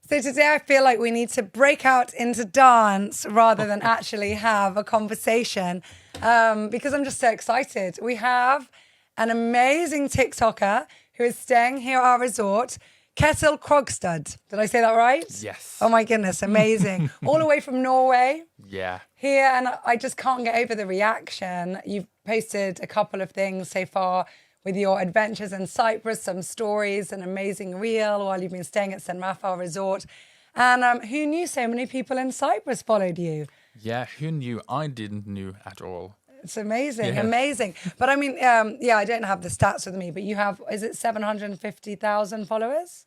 So today I feel like we need to break out into dance rather than actually have a conversation because I'm just so excited. We have an amazing TikToker who is staying here at our resort, Kjetil Krogstad. Did I say that right? Yes. Oh my goodness, amazing. All the way from Norway. Yeah. Here, and I just can't get over the reaction. You've posted a couple of things so far with your adventures in Cyprus, some stories, an amazing reel while you've been staying at St. Raphael Resort. And who knew so many people in Cyprus followed you? Yeah, who knew? I didn't knew at all. It's amazing, Yeah. amazing. But I mean, I don't have the stats with me, but you have, is it 750,000 followers?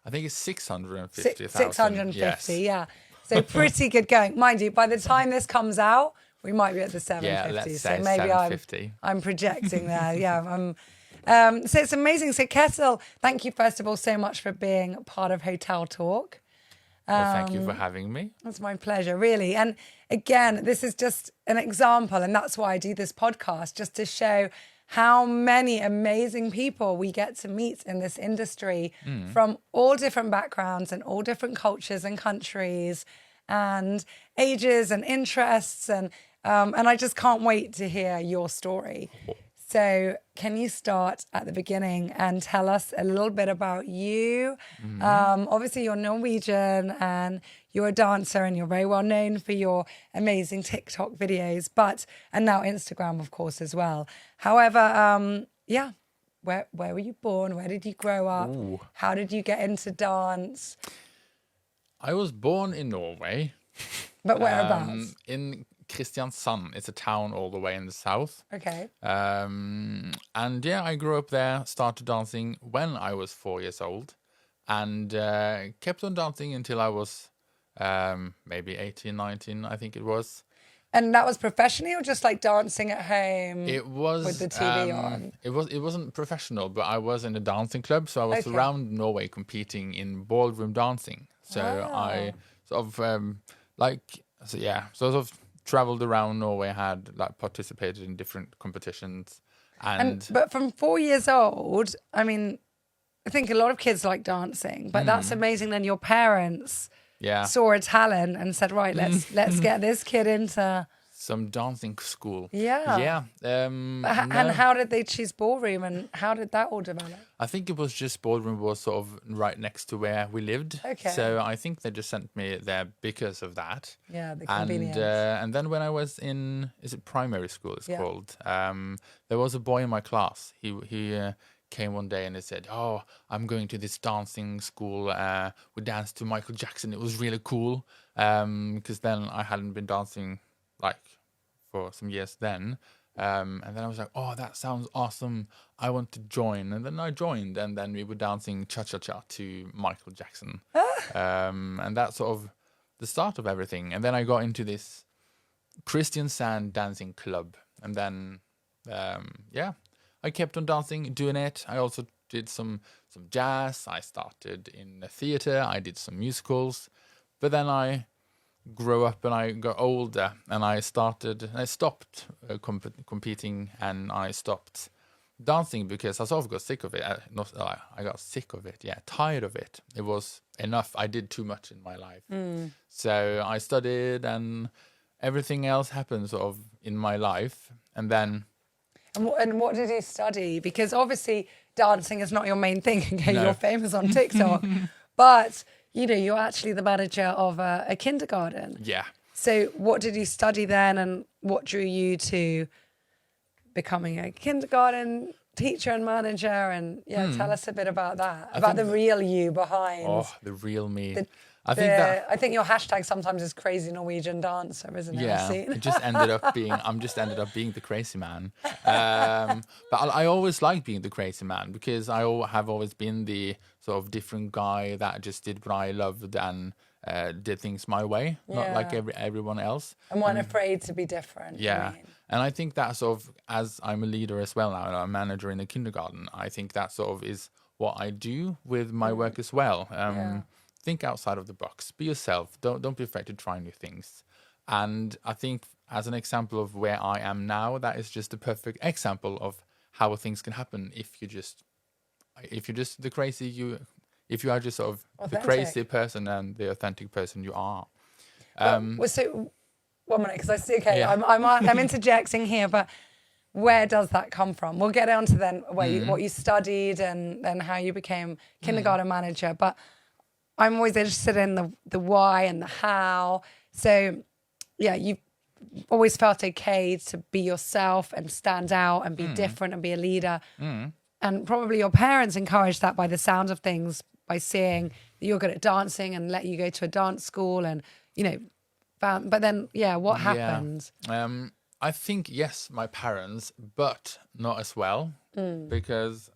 I think it's 650,000. 650, Yes. yeah. So pretty good going. Mind you, by the time this comes out, we might be at the 750. Yeah, let's so say maybe 750. I'm projecting there. Yeah. So it's amazing. So Kjetil, thank you first of all so much for being part of Hotel Talk. Well, thank you for having me. It's my pleasure, really. And again, this is just an example, and that's why I do this podcast, just to show how many amazing people we get to meet in this industry from all different backgrounds and all different cultures and countries and ages and interests. And I just can't wait to hear your story. So can you start at the beginning and tell us a little bit about you? Obviously, you're Norwegian and you're a dancer and you're very well known for your amazing TikTok videos, and now Instagram, of course, as well. However, where were you born? Where did you grow up? Ooh. How did you get into dance? I was born in Norway. But whereabouts? In Kristiansand. It's a town all the way in the south. Okay. And yeah, I grew up there, started dancing when I was 4 years old, and kept on dancing until I was maybe 18, 19, I think it was. And that was professionally or just like dancing at home? It was with the TV on. It wasn't professional, but I was in a dancing club, so I was around Norway competing in ballroom dancing. So I sort of sort of traveled around Norway, had like participated in different competitions, but from 4 years old, I mean, I think a lot of kids like dancing, but that's amazing. Then your parents saw a talent and said, right, let's get this kid into some dancing school. Yeah. And how did they choose ballroom and how did that all develop? I think it was just ballroom was sort of right next to where we lived. Okay. So I think they just sent me there because of that. Yeah, the convenience. And then when I was in, is it primary school it's called, there was a boy in my class. He came one day and he said, oh, I'm going to this dancing school. We danced to Michael Jackson. It was really cool. Because then I hadn't been dancing like for some years then. And then I was like, oh, that sounds awesome. I want to join. And then I joined, and then we were dancing cha-cha-cha to Michael Jackson. And that's sort of the start of everything. And then I got into this Kristiansand dancing club. And then, I kept on dancing, doing it. I also did some jazz. I started in the theater. I did some musicals. But then I grew up and I got older, and I stopped competing, and I stopped dancing because I sort of got sick of it. I got sick of it, tired of it. It was enough. I did too much in my life. So I studied, and everything else happened sort of in my life. And then... And what did you study? Because obviously dancing is not your main thing. Okay, No. You're famous on TikTok. But... you're actually the manager of a kindergarten. Yeah. So what did you study then, and what drew you to becoming a kindergarten teacher and manager? And tell us a bit about that, about the real you behind. Oh, the real me. I think that I think your hashtag sometimes is crazy Norwegian dancer, isn't it? I've yeah, seen. it just ended up being I'm just ended up being the crazy man. But I always liked being the crazy man because have always been the sort of different guy that just did what I loved and did things my way, not like Yeah. everyone else. And weren't afraid to be different. Yeah. I mean. And I think that sort of, as I'm a leader as well now, and I'm a manager in the kindergarten, I think that sort of is what I do with my work as well. Think outside of the box, be yourself. Don't be afraid to try new things. And I think as an example of where I am now, that is just a perfect example of how things can happen if you're just the crazy if you are just sort of Authentic. the crazy person and the authentic person you are. So 1 minute, because I see. Okay, Yeah. I'm interjecting here, but where does that come from? We'll get on to then what you studied and then how you became kindergarten manager. But I'm always interested in the why and the how. So yeah, you've always felt okay to be yourself and stand out and be different and be a leader. And probably your parents encouraged that by the sound of things, by seeing that you're good at dancing and let you go to a dance school and, but then, what happened? I think, yes, my parents, but not as well. Because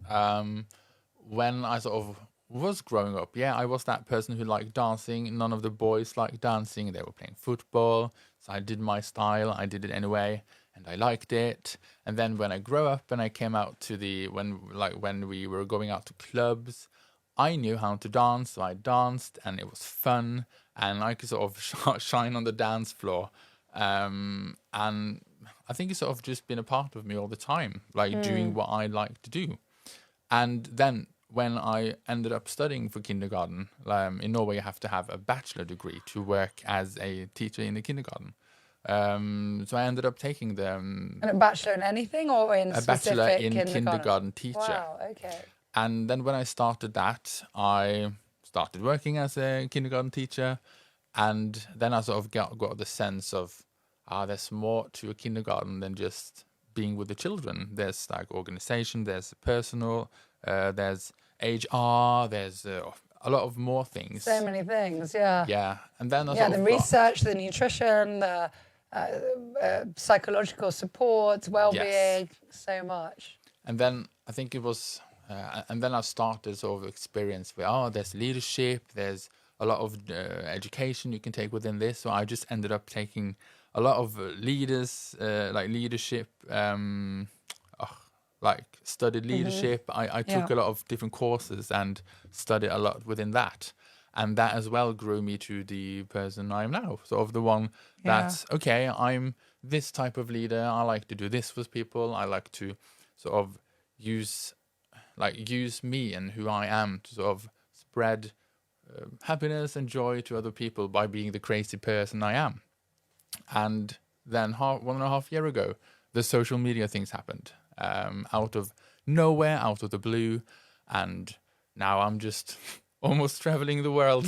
when I sort of was growing up, I was that person who liked dancing. None of the boys liked dancing. They were playing football. So I did my style. I did it anyway. And I liked it. And then when I grew up and I came out to when we were going out to clubs, I knew how to dance. So I danced and it was fun. And I could sort of shine on the dance floor. And I think it's sort of just been a part of me all the time, like doing what I like to do. And then when I ended up studying for kindergarten, in Norway you have to have a bachelor degree to work as a teacher in the kindergarten. So I ended up taking And a bachelor in anything or in a bachelor specific in kindergarten teacher. Wow, okay. And then when I started that, I started working as a kindergarten teacher. And then I sort of got the sense of, there's more to a kindergarten than just being with the children. There's like organization, there's personal, there's HR, there's a lot of more things. So many things, yeah. Yeah, and then the research, the nutrition, the psychological support, well-being, so much. And then I think it was, and then I started sort of experience where, there's leadership, there's a lot of education you can take within this. So I just ended up taking a lot of leaders, like leadership, studied leadership. I took a lot of different courses and studied a lot within that. And that as well grew me to the person I am now. Sort of the one that's, okay, I'm this type of leader. I like to do this with people. I like to sort of use me and who I am to sort of spread happiness and joy to other people by being the crazy person I am. And then 1.5 years ago, the social media things happened out of nowhere, out of the blue. And now I'm just almost traveling the world,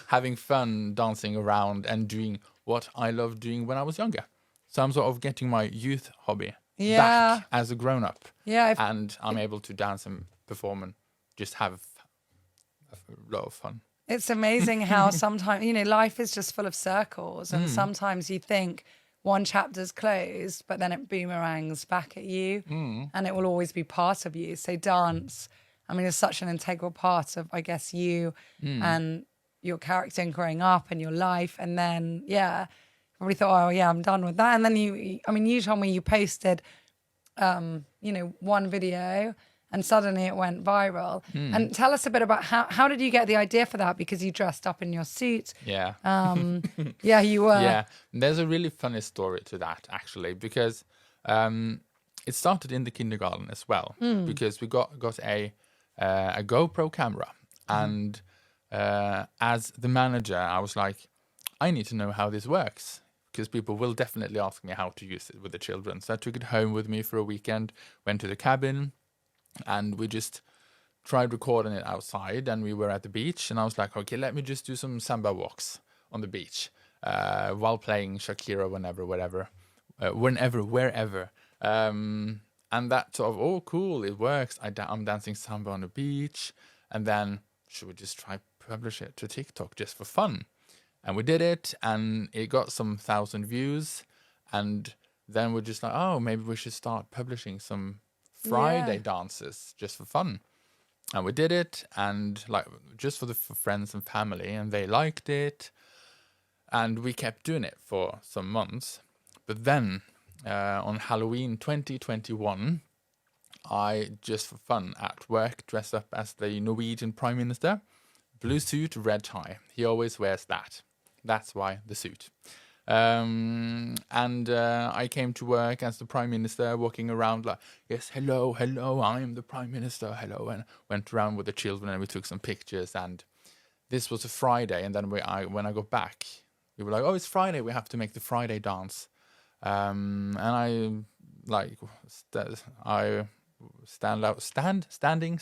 having fun, dancing around and doing what I loved doing when I was younger. So I'm sort of getting my youth hobby back as a grown-up. Yeah, and I'm able to dance and perform and just have a lot of fun. It's amazing how sometimes, life is just full of circles. And sometimes you think one chapter's closed, but then it boomerangs back at you and it will always be part of you. So dance, is such an integral part of, I guess, you and your character and growing up and your life. And then, probably thought, I'm done with that. And then you told me you posted, one video and suddenly it went viral. And tell us a bit about how did you get the idea for that? Because you dressed up in your suit. Yeah. You were. Yeah. There's a really funny story to that, actually, because it started in the kindergarten as well. Because we got a GoPro camera. And as the manager, I was like, I need to know how this works. Because people will definitely ask me how to use it with the children. So I took it home with me for a weekend, went to the cabin, and we just tried recording it outside. And we were at the beach, and I was like, okay, let me just do some samba walks on the beach while playing Shakira wherever. And that sort of, cool, it works. I'm dancing samba on the beach. And then should we just try publish it to TikTok just for fun. And we did it, and it got some 1,000 views. And then we're just like, oh, maybe we should start publishing some Friday dances just for fun. And we did it, and like just for friends and family, and they liked it. And we kept doing it for some months. But then on Halloween 2021, I, just for fun at work, dressed up as the Norwegian Prime Minister. Blue suit, red tie. He always wears that. That's why the suit. And I came to work as the Prime Minister, walking around like, yes, hello, I'm the Prime Minister, hello. And went around with the children, and we took some pictures. And this was a Friday. And then when I got back, we were like, oh, it's Friday. We have to make the Friday dance. And I standing.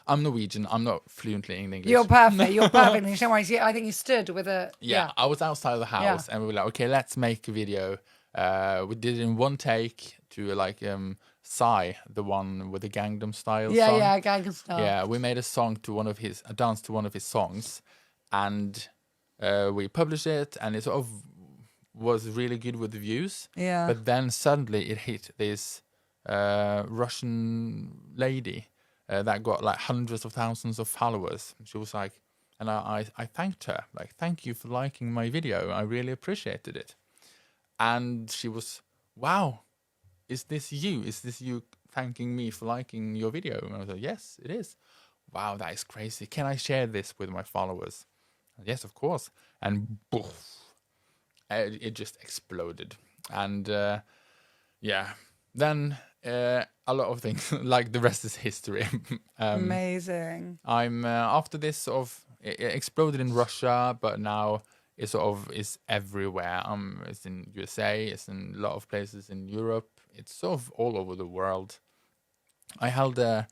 I'm Norwegian. I'm not fluently in English. You're perfect. You're perfect. Don't worry. I think you stood with a... Yeah, I was outside of the house, and we were like, okay, let's make a video. We did it in one take to Psy, the one with the Gangnam Style song. Yeah, Gangnam Style. Yeah, we made a dance to one of his songs, and we published it, and it sort of was really good with the views. Yeah. But then suddenly it hit this Russian lady that got like hundreds of thousands of followers. She was like, and I thanked her, like, thank you for liking my video. I really appreciated it. And she was, wow, is this you? Is this you thanking me for liking your video? And I was like, yes, it is. Wow, that is crazy. Can I share this with my followers? And yes, of course. And poof, it just exploded. And then a lot of things, like the rest is history. Amazing. I'm after this sort of it exploded in Russia, but now it sort of is everywhere. It's in USA, it's in a lot of places in Europe. It's sort of all over the world. I held a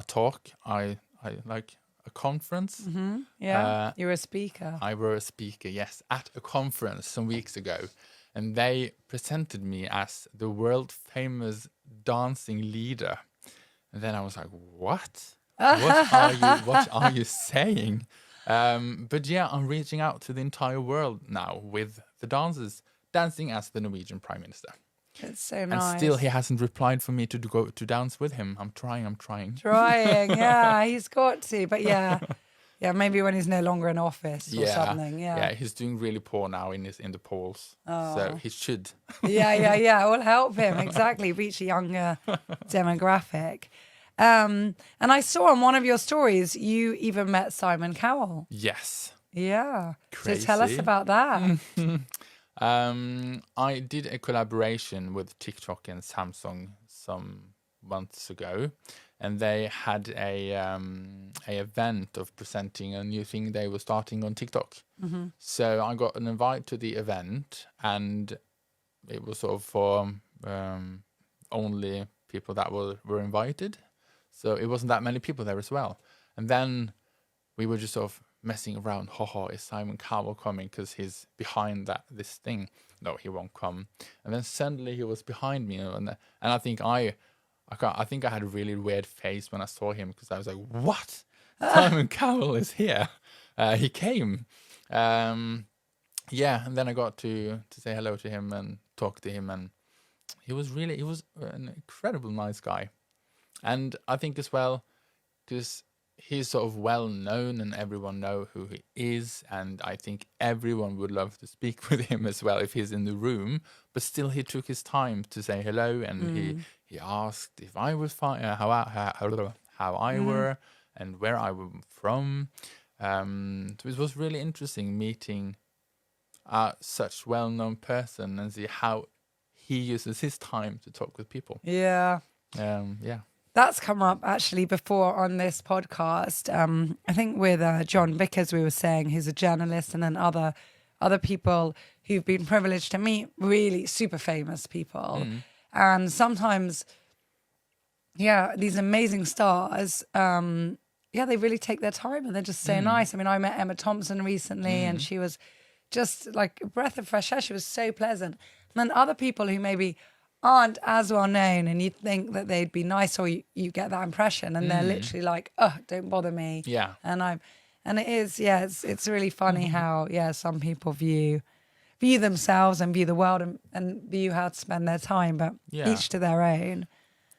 talk. I like a conference. Mm-hmm. Yeah, you're a speaker. I were a speaker, yes, at a conference some weeks ago. And they presented me as the world famous dancing leader. And then I was like, what? What are you saying? But yeah, I'm reaching out to the entire world now with the dancers, dancing as the Norwegian Prime Minister. It's so nice. And still he hasn't replied for me to go to dance with him. I'm trying. Trying, yeah, he's got to. But yeah, maybe when he's no longer in office or something. Yeah, he's doing really poor now in the polls. Oh. So he should. Yeah. It will help him, exactly, reach a younger demographic. And I saw on one of your stories, you even met Simon Cowell. Yes. Yeah. Crazy. So tell us about that. I did a collaboration with TikTok and Samsung some months ago, and they had a event of presenting a new thing they were starting on TikTok. Mm-hmm. So I got an invite to the event, and it was sort of for only people that were invited. So it wasn't that many people there as well. And then we were just sort of messing around. Is Simon Cowell coming? Because he's behind this thing. No, he won't come. And then suddenly he was behind me, and I think I think I had a really weird face when I saw him, because I was like, what? Simon Cowell is here. He came. And then I got to say hello to him and talk to him, and he was an incredible nice guy. And I think as well, because he's sort of well known and everyone know who he is, and I think everyone would love to speak with him as well if he's in the room. But still, he took his time to say hello, and he asked if I was fine, how I were, and where I was from. So it was really interesting meeting such well-known person and see how he uses his time to talk with people. Yeah. That's come up actually before on this podcast. I think with John Vickers, we were saying, who's a journalist, and then other people who've been privileged to meet really super famous people. And sometimes, these amazing stars, they really take their time, and they're just so nice. I mean, I met Emma Thompson recently, and she was just like a breath of fresh air. She was so pleasant. And then other people who maybe aren't as well known, and you think that they'd be nice, or you get that impression, and they're literally like, oh, don't bother me. Yeah. And it is, yeah, it's really funny how, yeah, some people view themselves and view the world, and view how to spend their time, but each to their own.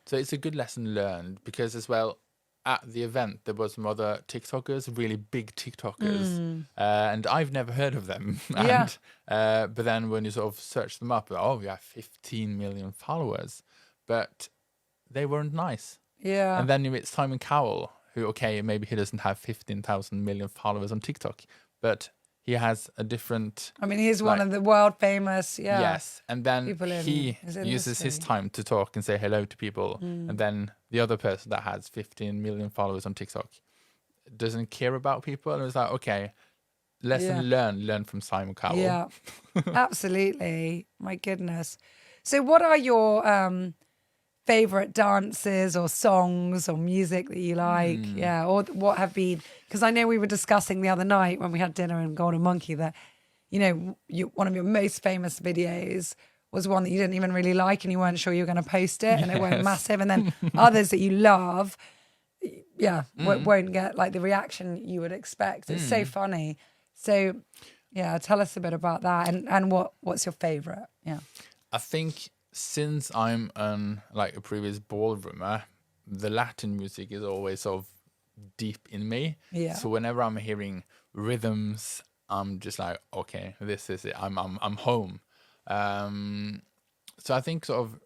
So it's a good lesson learned, because as well, at the event, there was some other TikTokers, really big TikTokers, and I've never heard of them. Yeah. And, but then when you sort of search them up, oh, we have 15 million followers, but they weren't nice. Yeah. And then it's Simon Cowell, who, okay, maybe he doesn't have 15,000 million followers on TikTok, but he has a different... I mean, he's one of the world famous, Yes, and then he his uses his industry. time to talk and say hello to people, and then the other person that has 15 million followers on TikTok doesn't care about people, and it's like, okay, lesson learn from Simon Cowell. Yeah, absolutely. My goodness. So what are your favorite dances or songs or music that you like? Yeah, or what have been, because I know we were discussing the other night when we had dinner in Golden Monkey that, you know, one of your most famous videos was one that you didn't even really like, and you weren't sure you were going to post it, and it went massive, and then others that you love, won't get like the reaction you would expect. It's so funny. So yeah, tell us a bit about that, and what's your favorite? Yeah, I think since I'm a previous ballroomer, the Latin music is always sort of deep in me. Yeah. So whenever I'm hearing rhythms, I'm just like, okay, this is it. I'm home. So I think sort of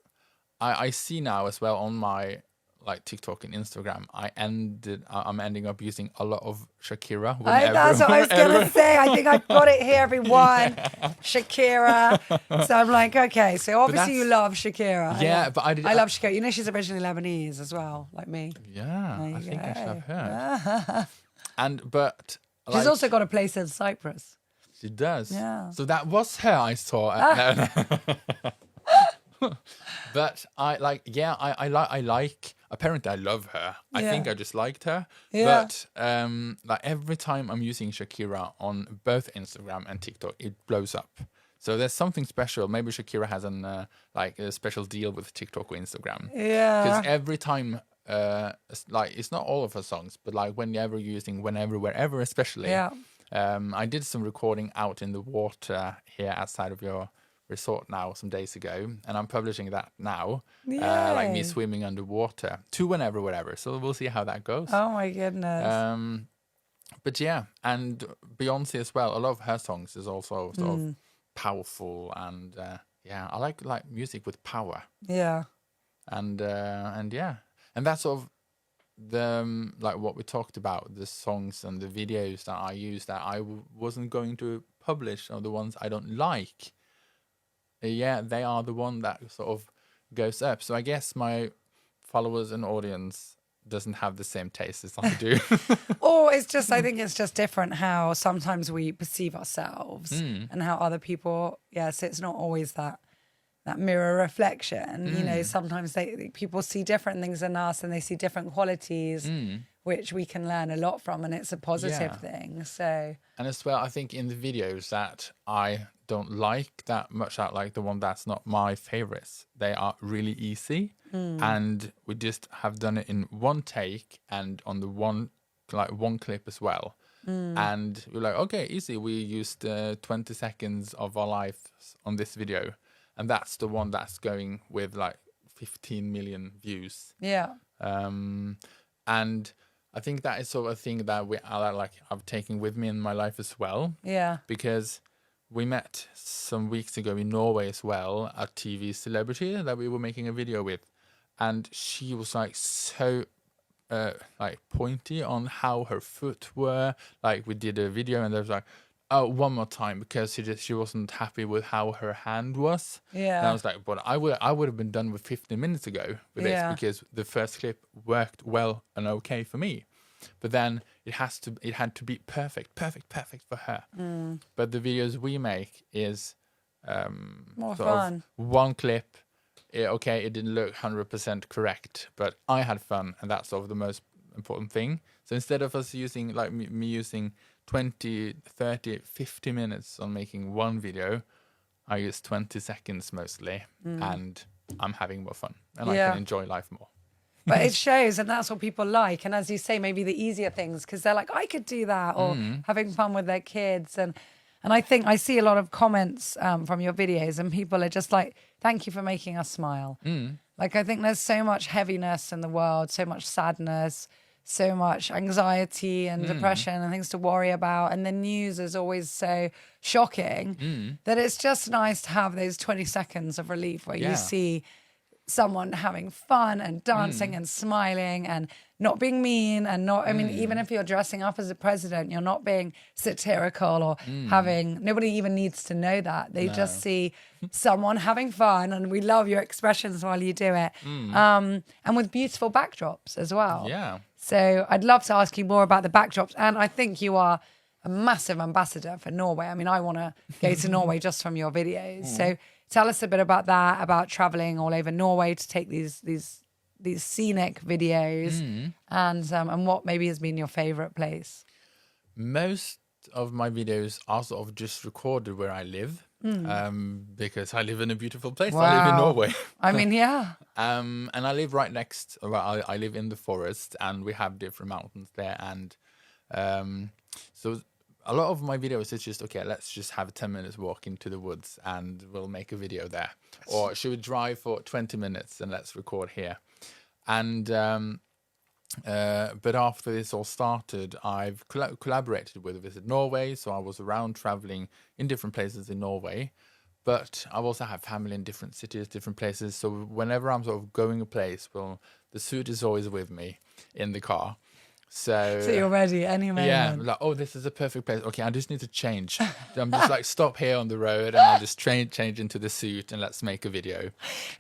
I see now as well on my like TikTok and Instagram, I'm ending up using a lot of Shakira. That's what I was going to say. I think I've got it here, everyone. Shakira. So I'm like, okay, so obviously you love Shakira. Yeah, I love Shakira. You know, she's originally Lebanese as well, like me. Yeah, There you I think I should go. have heard. But She's like, also got a place in Cyprus. she does. Yeah. So that was her I saw. But I like. Apparently, I love her. I think I just liked her. Yeah. But like every time I'm using Shakira on both Instagram and TikTok, it blows up. So there's something special. Maybe Shakira has a special deal with TikTok or Instagram. Yeah. Because every time, it's not all of her songs, but like whenever wherever, especially. Yeah. I did some recording out in the water here outside of your resort now some days ago, and I'm publishing that now, like me swimming underwater to wherever. So we'll see how that goes. Oh my goodness. But yeah, and Beyonce as well. A lot of her songs is also sort of powerful, and I like music with power. Yeah. And yeah, and that's sort of the like what we talked about, the songs and the videos that I use that I wasn't going to publish, or the ones I don't like. Yeah, they are the one that sort of goes up. So I guess my followers and audience doesn't have the same taste as I do. Or I think it's just different how sometimes we perceive ourselves and how other people, so it's not always that mirror reflection. You know, sometimes people see different things in us, and they see different qualities, which we can learn a lot from, and it's a positive thing. So, and as well, I think in the videos that I don't like that much, like the one that's not my favorites, they are really easy, and we just have done it in one take and on the one clip as well. And we're like, okay, easy. We used 20 seconds of our life on this video, and that's the one that's going with like 15 million views. Yeah. And I think that is sort of a thing that I've taken with me in my life as well. Yeah. Because we met some weeks ago in Norway as well, a TV celebrity that we were making a video with, and she was like so pointy on how her foot were. Like we did a video, and there was like, oh, one more time, because she wasn't happy with how her hand was. Yeah. And I was like, but I would have been done with 15 minutes ago with this, because the first clip worked well and okay for me. But then it had to be perfect for her. But the videos we make is more sort fun. Of one clip. It didn't look 100% correct, but I had fun, and that's sort of the most important thing. So instead of us using me using 20, 30, 50 minutes on making one video, I use 20 seconds mostly, and I'm having more fun and I can enjoy life more. But it shows, and that's what people like. And as you say, maybe the easier things, because they're like, I could do that, or having fun with their kids. And I think I see a lot of comments from your videos, and people are just like, thank you for making us smile. Like, I think there's so much heaviness in the world, so much sadness, so much anxiety and depression and things to worry about. And the news is always so shocking that it's just nice to have those 20 seconds of relief where you see someone having fun and dancing and smiling and not being mean and not, I mean, even if you're dressing up as a president, you're not being satirical or nobody even needs to know that. They just see someone having fun, and we love your expressions while you do it. And with beautiful backdrops as well. Yeah. So I'd love to ask you more about the backdrops. And I think you are a massive ambassador for Norway. I mean, I want to go to Norway just from your videos. So tell us a bit about that, about traveling all over Norway to take these scenic videos, and what maybe has been your favorite place. Most of my videos are sort of just recorded where I live, because I live in a beautiful place. Wow. I live in Norway. I mean, yeah. And I live right next, well, I live in the forest, and we have different mountains there. And so a lot of my videos is just, okay, let's just have a 10 minutes walk into the woods and we'll make a video there. Or should we drive for 20 minutes and let's record here? And but after this all started, I've collaborated with Visit Norway. So I was around traveling in different places in Norway. But I also have family in different cities, different places. So whenever I'm sort of going a place, well, the suit is always with me in the car. So you're ready any moment. Yeah, like, oh, this is a perfect place. Okay, I just need to change. I'm just like, stop here on the road, and I'll just change into the suit, and let's make a video.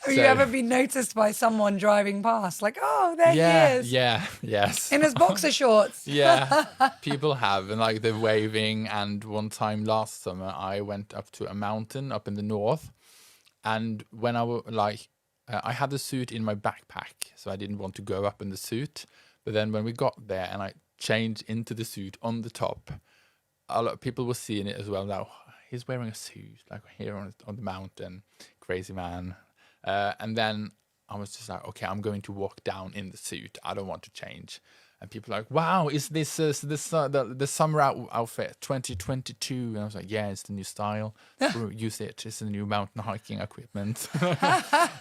Have you ever been noticed by someone driving past? Like, oh, there he is. Yeah, yes. In his boxer shorts. Yeah, people have, and like they're waving. And one time last summer, I went up to a mountain up in the north, and when I was like, I had the suit in my backpack, so I didn't want to go up in the suit. But then when we got there and I changed into the suit on the top, a lot of people were seeing it as well. Now, he's wearing a suit, like here on the mountain, crazy man. And then I was just like, okay, I'm going to walk down in the suit. I don't want to change. And people are like, wow, is this the summer outfit 2022? And I was like, yeah, it's the new style. Use it. It's the new mountain hiking equipment.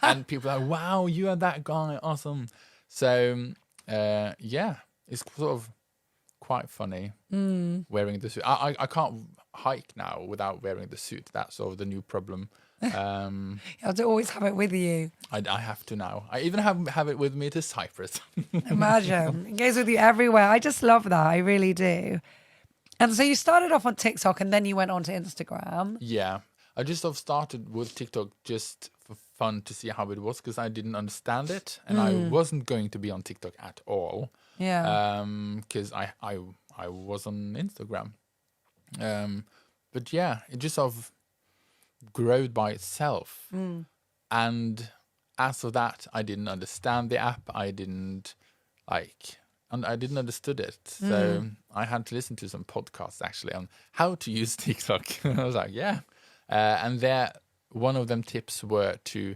And people are like, wow, you are that guy. Awesome. So... yeah, it's sort of quite funny wearing the suit. I can't hike now without wearing the suit. That's sort of the new problem. You have to always have it with you. I have to now. I even have it with me to Cyprus. Imagine. It goes with you everywhere. I just love that. I really do. And so you started off on TikTok and then you went on to Instagram. Yeah. I just sort of started with TikTok just for fun to see how it was, because I didn't understand it, and I wasn't going to be on TikTok at all. Yeah. Because I was on Instagram. But yeah, it just sort of grew by itself. And as of that, I didn't understand the app. I didn't understood it. So I had to listen to some podcasts actually on how to use TikTok. I was like, yeah. And there, one of them tips were to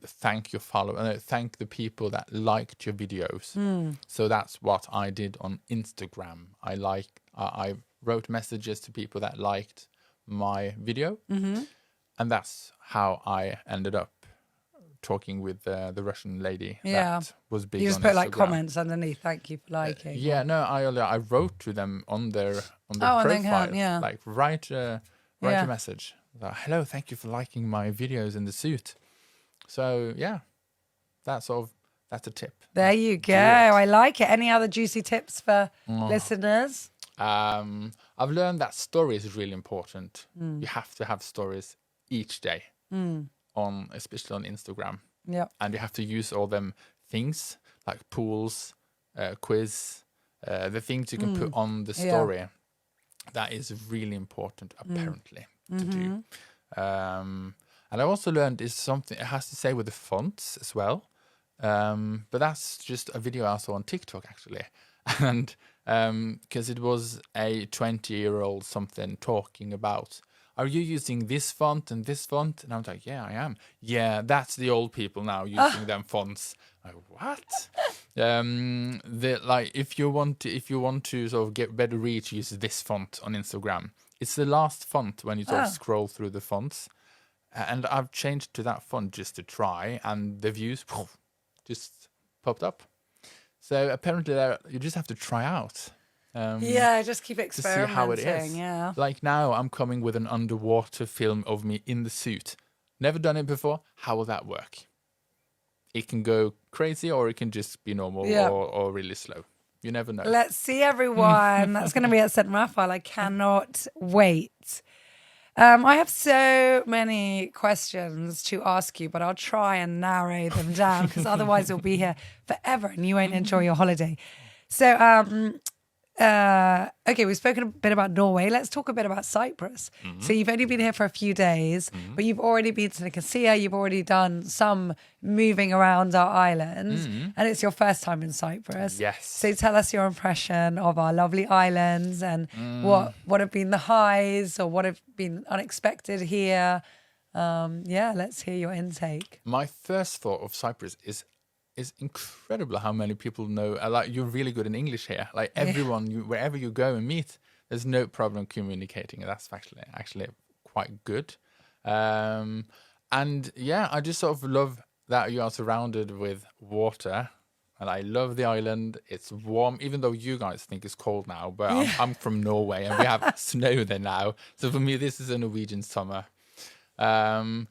thank your followers, thank the people that liked your videos. So that's what I did on Instagram. I wrote messages to people that liked my video, and that's how I ended up talking with the Russian lady that was big. You just on put Instagram. like comments underneath, thank you for liking. I wrote to them on their profile, like write a message. Like, hello, thank you for liking my videos in the suit. So yeah, that's a tip. There you go. I like it. Any other juicy tips for listeners? I've learned that stories is really important. You have to have stories each day especially on Instagram. Yeah. And you have to use all them things like pools, quiz, the things you can put on the story. Yeah. That is really important, apparently, to do. And I also learned is something, it has to say with the fonts as well. But that's just a video I saw on TikTok, actually. And because it was a 20-year-old something talking about, are you using this font and this font? And I was like, yeah, I am. Yeah, that's the old people now using them fonts. Like, what? Like if you want to sort of get better reach, use this font on Instagram. It's the last font when you sort of scroll through the fonts. And I've changed to that font just to try, and the views just popped up. So apparently you just have to try out. Just keep experimenting. To see how it is. Yeah. Like now I'm coming with an underwater film of me in the suit. Never done it before. How will that work? It can go crazy or it can just be normal or really slow. You never know. Let's see, everyone. That's going to be at St. Raphael. I cannot wait. I have so many questions to ask you, but I'll try and narrow them down because otherwise you'll be here forever and you won't enjoy your holiday. So, okay, we've spoken a bit about Norway. Let's talk a bit about Cyprus. So you've only been here for a few days, but you've already been to Nicosia. You've already done some moving around our island, and it's your first time in Cyprus. Yes. So tell us your impression of our lovely islands and what have been the highs or what have been unexpected here. Let's hear your intake. My first thought of Cyprus is incredible how many people know. Like, you're really good in English here. Like everyone, wherever you go and meet, there's no problem communicating. That's actually quite good. And yeah, I just sort of love that you are surrounded with water. And I love the island. It's warm, even though you guys think it's cold now. But I'm from Norway and we have snow there now. So for me, this is a Norwegian summer. And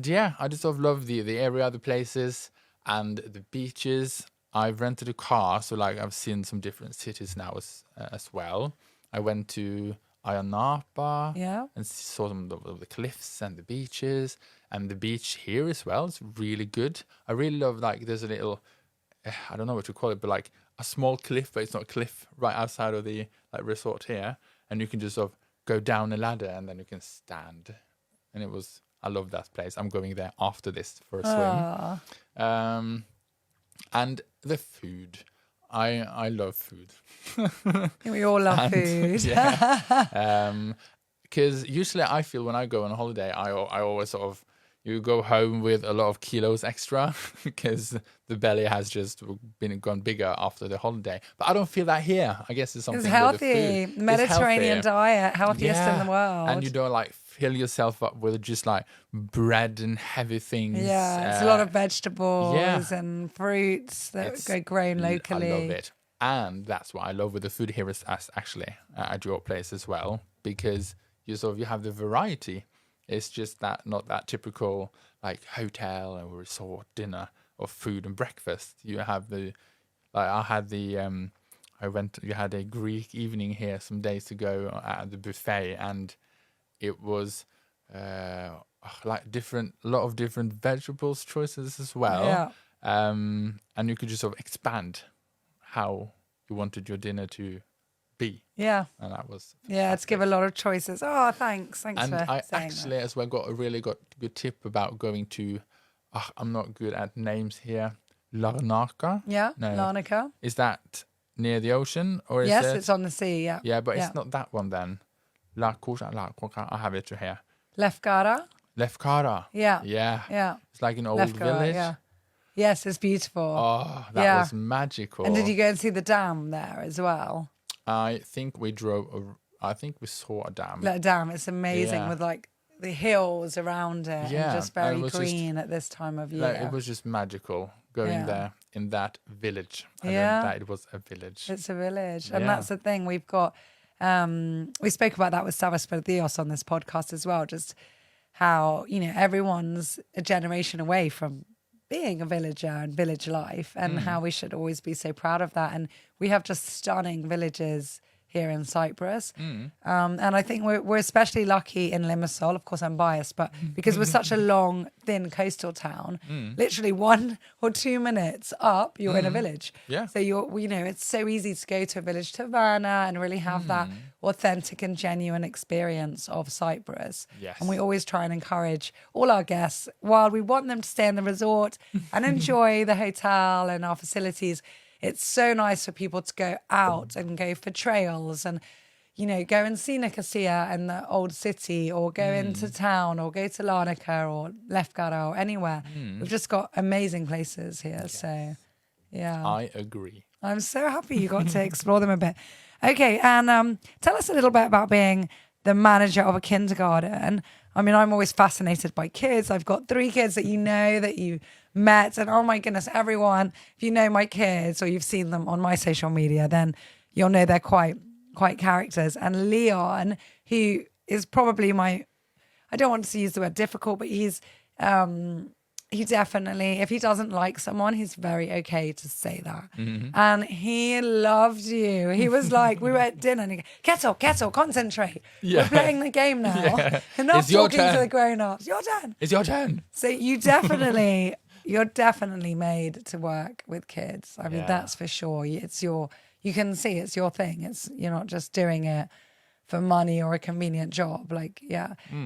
yeah, I just sort of love the area, the places. And the beaches. I've rented a car, so like I've seen some different cities now as well. I went to Ayia Napa and saw some of the cliffs and the beaches. And the beach here as well is really good. I really love, like, there's a little, I don't know what to call it, but like a small cliff, but it's not a cliff, right outside of the resort here. And you can just sort of go down a ladder and then you can stand. And I love that place. I'm going there after this for a swim. And the food. I love food. We all love food. Because usually I feel when I go on a holiday, I always sort of, you go home with a lot of kilos extra because the belly has just gone bigger after the holiday. But I don't feel that here. I guess it's something It's healthy. with the food. Mediterranean diet, healthiest in the world. And you don't like fill yourself up with just like bread and heavy things. Yeah, it's a lot of vegetables and fruits that go grown locally. I love it. And that's what I love with the food here is actually at your place as well, because you have the variety. It's just not that typical like hotel or resort dinner of food and breakfast. You have you had a Greek evening here some days ago at the buffet, and it was like a lot of different vegetables choices as well. Yeah. And you could just sort of expand how you wanted your dinner to be. Yeah. And that was fantastic. Yeah, it's give a lot of choices. Oh, thanks and for I saying actually that. as well got a good tip about going to, I'm not good at names here, Larnaca. Yeah, No. Larnaca. Is that near the ocean? Or is Yes, it? it's on the sea, yeah. Yeah, but it's not that one then. Larnaca, I have it here. Lefkara. Yeah. Yeah. Yeah. It's like an old Lefkara, village. yeah. Yes, it's beautiful. Oh, that was magical. And did you go and see the dam there as well? I think we saw a dam. The dam, it's amazing Yeah. with like the hills around it and just very green at this time of year. Like, it was just magical going there in that village. I learned that it was a village. It's a village. And that's the thing. We've got, we spoke about that with Savas Perdios on this podcast as well, just how, everyone's a generation away from being a villager and village life, and how we should always be so proud of that. And we have just stunning villages here in Cyprus. And I think we're especially lucky in Limassol. Of course, I'm biased, but because we're such a long, thin coastal town, literally 1 or 2 minutes up, you're in a village. Yeah. So it's so easy to go to a village taverna and really have that authentic and genuine experience of Cyprus. Yes. And we always try and encourage all our guests, while we want them to stay in the resort and enjoy the hotel and our facilities, it's so nice for people to go out and go for trails and, go and see Nicosia in the old city, or go into town, or go to Larnaca or Lefgara or anywhere. We've just got amazing places here. Yes. So, yeah. I agree. I'm so happy you got to explore them a bit. Okay, and tell us a little bit about being the manager of a kindergarten. I mean, I'm always fascinated by kids. I've got 3 kids that you met, and oh my goodness, everyone, if you know my kids or you've seen them on my social media, then you'll know they're quite characters. And Leon, who is probably I don't want to use the word difficult, but he definitely, if he doesn't like someone, he's very okay to say that. And he loved you. He was like, we were at dinner and he goes, Kjetil, concentrate. Yeah. We're playing the game now. Yeah. Enough talking to the grown-ups. Your turn. It's your turn. So you're definitely made to work with kids. I mean, that's for sure. You can see it's your thing. You're not just doing it for money or a convenient job.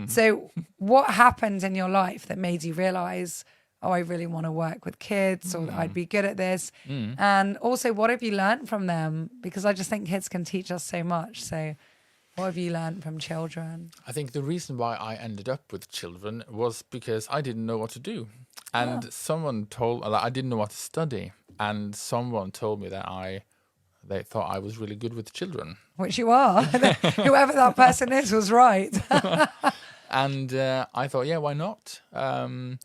So what happened in your life that made you realize, I really want to work with kids, or I'd be good at this? And also, what have you learned from them? Because I just think kids can teach us so much. So what have you learned from children? I think the reason why I ended up with children was because I didn't know what to do. And I didn't know what to study. And someone told me that they thought I was really good with children. Which you are. Whoever that person is was right. And I thought, why not? And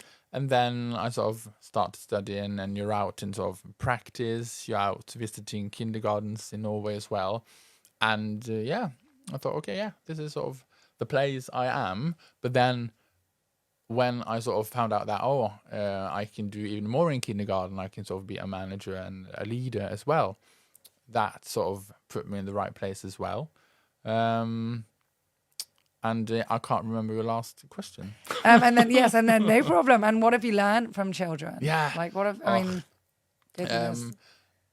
then I sort of started studying, and you're out in sort of practice. You're out visiting kindergartens in Norway as well. And I thought, this is sort of the place I am. But then when I sort of found out that, I can do even more in kindergarten, I can sort of be a manager and a leader as well. That sort of put me in the right place as well. And I can't remember your last question. And then no problem. And what have you learned from children? Yeah. Like goodness.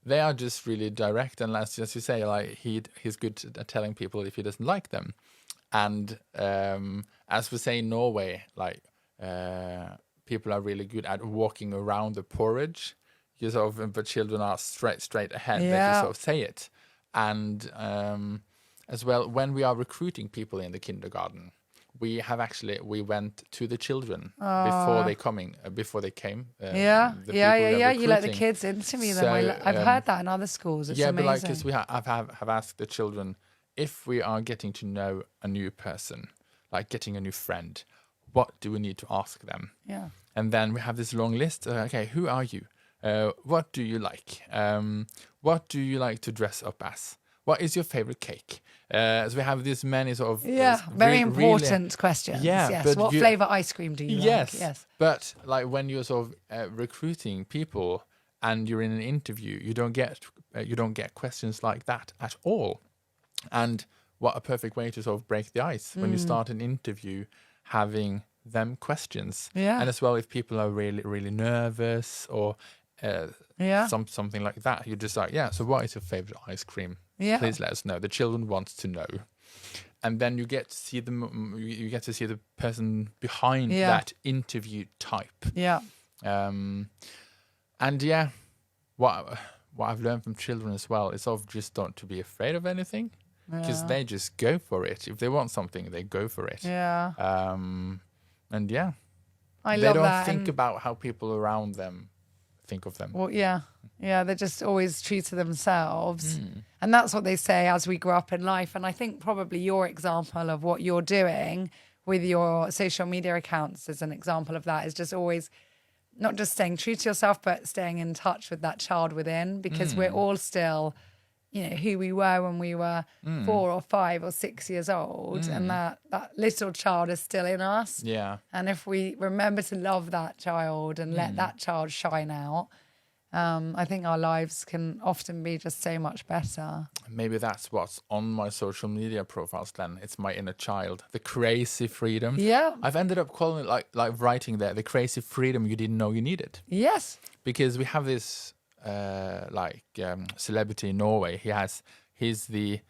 They are just really direct, and as you say, like he's good at telling people if he doesn't like them. And as we say in Norway, people are really good at walking around the porridge. But children are straight ahead. Yeah. They just sort of say it. And as well, when we are recruiting people in the kindergarten, we went to the children before they came. You let the kids interview them. I've heard that in other schools. It's amazing. But because have asked the children, if we are getting to know a new person, like getting a new friend, what do we need to ask them? Yeah. And then we have this long list. Who are you? What do you like? What do you like to dress up as? What is your favorite cake? So we have this many sort of very important questions. Yeah, yes. What flavor ice cream do you like? Yes. But like when you're sort of recruiting people and you're in an interview, you don't get questions like that at all. And what a perfect way to sort of break the ice when you start an interview, having them questions. Yeah. And as well, if people are really really nervous or something like that, you're just like, so what is your favorite ice cream? Yeah. Please let us know. The children want to know. And then you get to see them. You get to see the person behind that interview type. Yeah. What I've learned from children as well is sort of just not to be afraid of anything, because they just go for it. If they want something, they go for it. Yeah. I love that. They don't think about how people around them think of them. Well, they're just always true to themselves. And that's what they say as we grow up in life. And I think probably your example of what you're doing with your social media accounts as an example of that is just always not just staying true to yourself, but staying in touch with that child within, because we're all still, who we were when we were 4 or 5 or 6 years old. And that little child is still in us. Yeah. And if we remember to love that child and let that child shine out, I think our lives can often be just so much better. Maybe that's what's on my social media profiles then. It's my inner child, the crazy freedom. Yeah. I've ended up calling it like writing there, the crazy freedom you didn't know you needed. Yes. Because we have this celebrity in Norway. He's the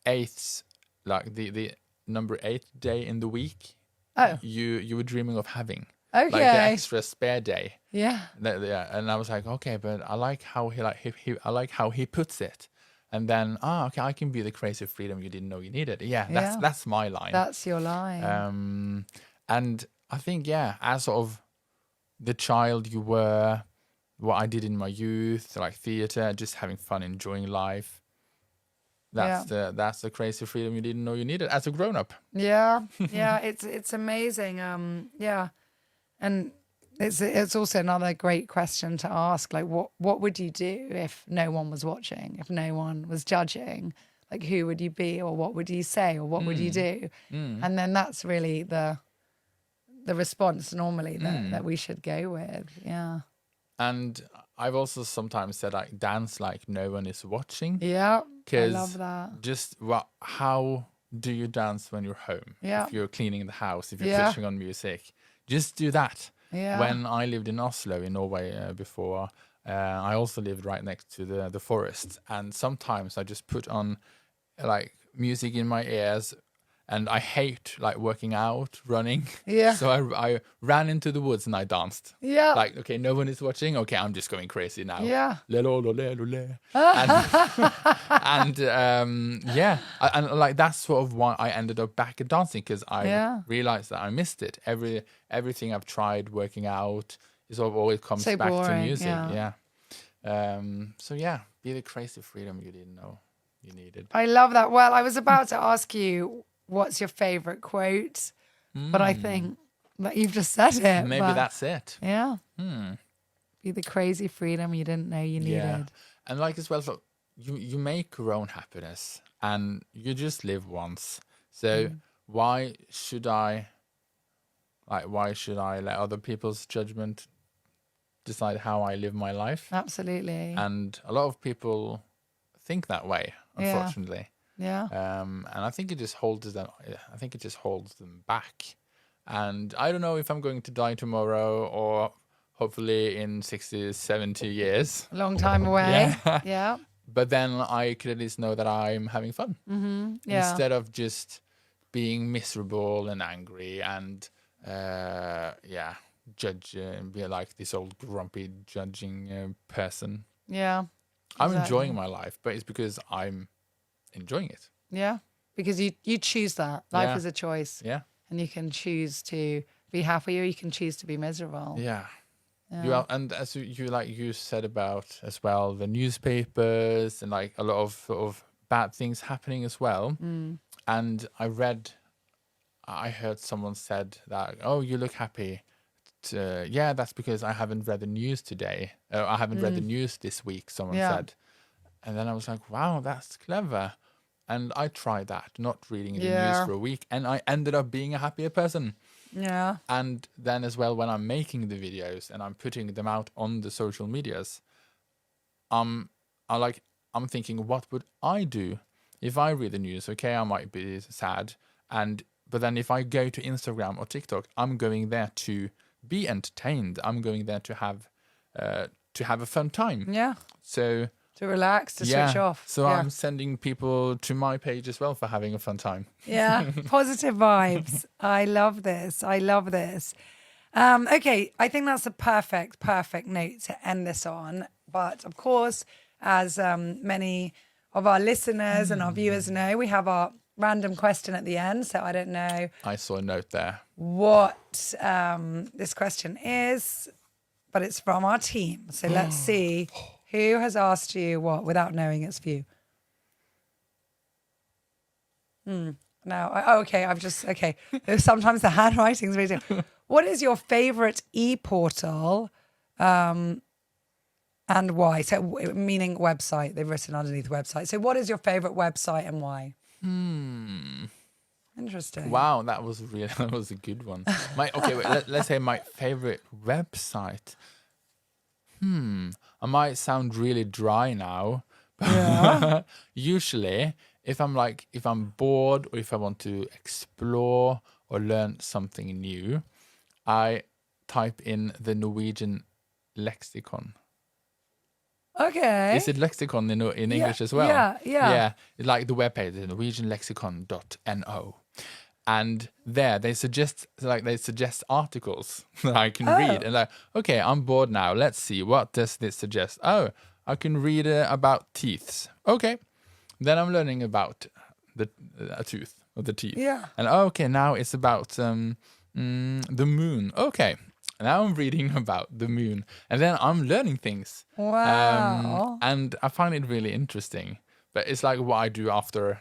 8th, like the number 8 day in the week. Oh. You were dreaming of having. Okay. Like the extra spare day. Yeah. And I was like, okay, but I like how he puts it. and then okay, I can be the crazy freedom you didn't know you needed. Yeah, Yeah. that's my line. That's your line. And I think, yeah, as sort of the child you were, what I did in my youth, like theater, just having fun, enjoying life. That's the crazy freedom you didn't know you needed as a grown up. Yeah, yeah, it's amazing. Yeah, and it's also another great question to ask. Like, what would you do if no one was watching, if no one was judging? Like, who would you be, or what would you say, or what would you do? And then that's really the response normally that we should go with. Yeah. And I've also sometimes said, like, dance like no one is watching. Yeah, I love that. Just how do you dance when you're home? Yeah. If you're cleaning the house, if you're pushing on music, just do that. Yeah. When I lived in Oslo, in Norway, before, I also lived right next to the forest. And sometimes I just put on like music in my ears. And I hate like working out, running. Yeah. So I ran into the woods and I danced. Yeah. Like, okay, no one is watching. Okay, I'm just going crazy now. Yeah. And like that's sort of why I ended up back at dancing, because I realized that I missed it. Everything I've tried working out is sort of always comes so back boring, to music. yeah. So yeah, be the crazy freedom you didn't know you needed. I love that. Well, I was about to ask you, what's your favorite quote? But I think that you've just said it. Maybe that's it. Yeah. Be the crazy freedom you didn't know you needed. Yeah. And like as well, so you make your own happiness and you just live once. So why should I let other people's judgment decide how I live my life? Absolutely. And a lot of people think that way, unfortunately. Yeah. And I think it just holds them. I think it just holds them back. And I don't know if I'm going to die tomorrow or hopefully in 60, 70 years. A long time away. Yeah. But then I could at least know that I'm having fun. Yeah. Instead of just being miserable and angry and judge and be like this old grumpy judging person. Yeah. I'm enjoying my life, but it's because I'm enjoying it. Yeah, because you choose that. Life is a choice. Yeah. And you can choose to be happy or you can choose to be miserable. Yeah. And as you said about as well, the newspapers and like a lot of sort of bad things happening as well. And I heard someone said that, oh, you look happy. That's because I haven't read the news today. I haven't read the news this week, someone said. And then I was like, wow, that's clever. And I tried that, not reading the news for a week. And I ended up being a happier person. Yeah. And then as well, when I'm making the videos and I'm putting them out on the social medias, I'm thinking, what would I do if I read the news? Okay, I might be sad. But then if I go to Instagram or TikTok, I'm going there to be entertained. I'm going there to have a fun time. Yeah. So to relax, to switch off. So I'm sending people to my page as well for having a fun time. Yeah. Positive vibes. I love this. Okay. I think that's a perfect note to end this on. But of course, as many of our listeners and our viewers know, we have our random question at the end. So I don't know. I saw a note there. What this question is, but it's from our team. So let's see who has asked you what without knowing it's for you. Now, okay. Sometimes the handwriting's very different. What is your favorite e-portal and why? So meaning website. They've written underneath website. So what is your favorite website and why? Interesting. Wow, that was a good one. Let's say my favorite website. I might sound really dry now. Yeah. Usually, if I'm bored or if I want to explore or learn something new, I type in the Norwegian lexicon. Okay. Is it lexicon in English as well? Yeah. Like the webpage, the norwegianlexicon.no. And there they suggest articles that I can read. And like, okay, I'm bored now. Let's see, what does this suggest? Oh, I can read about teeths. Okay, Then I'm learning about a tooth or the teeth. Yeah. And okay, now it's about the moon. Okay. Now I'm reading about the moon, and then I'm learning things. Wow. And I find it really interesting. But it's like what I do after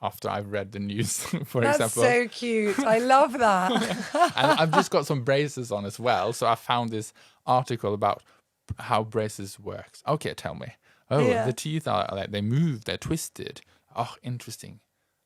I've read the news, for That's example. so cute. I love that. And I've just got some braces on as well. So I found this article about how braces works. Okay, tell me. Oh, Yeah. the teeth are like, they move, they're twisted. Oh, interesting.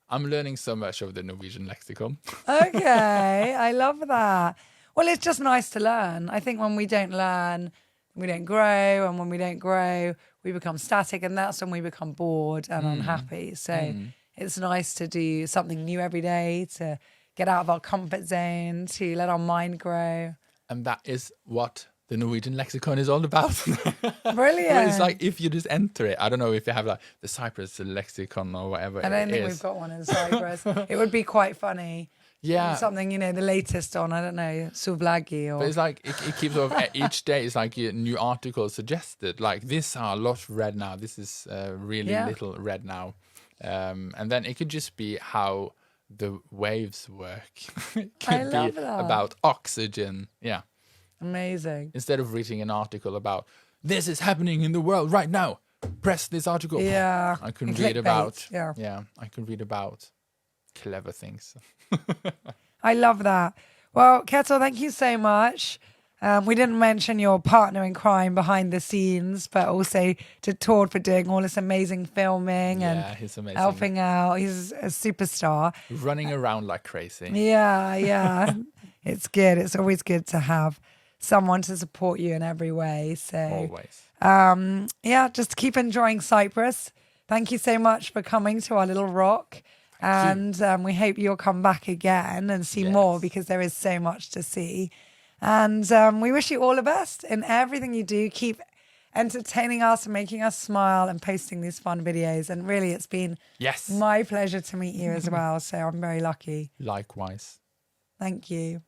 I'm learning so much of the Norwegian lexicon. Okay, I love that. Well, it's just nice to learn. I think when we don't learn, we don't grow, and when we don't grow, we become static, and that's when we become bored and unhappy. So it's nice to do something new every day, to get out of our comfort zone, to let our mind grow. And that is what the Norwegian lexicon is all about. Brilliant. But it's like if you just enter it, I don't know if you have like the Cyprus lexicon or whatever. I don't think we've got one in Cyprus. It would be quite funny. Yeah. Something, the latest on, I don't know, Souvlaki or... But it's like, it keeps sort of, each day it's like a new article suggested. Like, this are a lot red now. This is really little red now. And then it could just be how the waves work. It could be about oxygen. Yeah. Amazing. Instead of reading an article about, this is happening in the world right now. Press this article. Yeah. I can read about... Yeah. I can read about clever things. I love that. Well, Kjetil, thank you so much. We didn't mention your partner in crime behind the scenes, but also to Tord for doing all this amazing filming and he's amazing. helping out. He's a superstar. Running around like crazy. Yeah. It's good. It's always good to have someone to support you in every way. So always. Just keep enjoying Cyprus. Thank you so much for coming to our little rock. And we hope you'll come back again and see more, because there is so much to see. And we wish you all the best in everything you do. Keep entertaining us and making us smile and posting these fun videos. And really, it's been my pleasure to meet you as well. So I'm very lucky. Likewise. Thank you.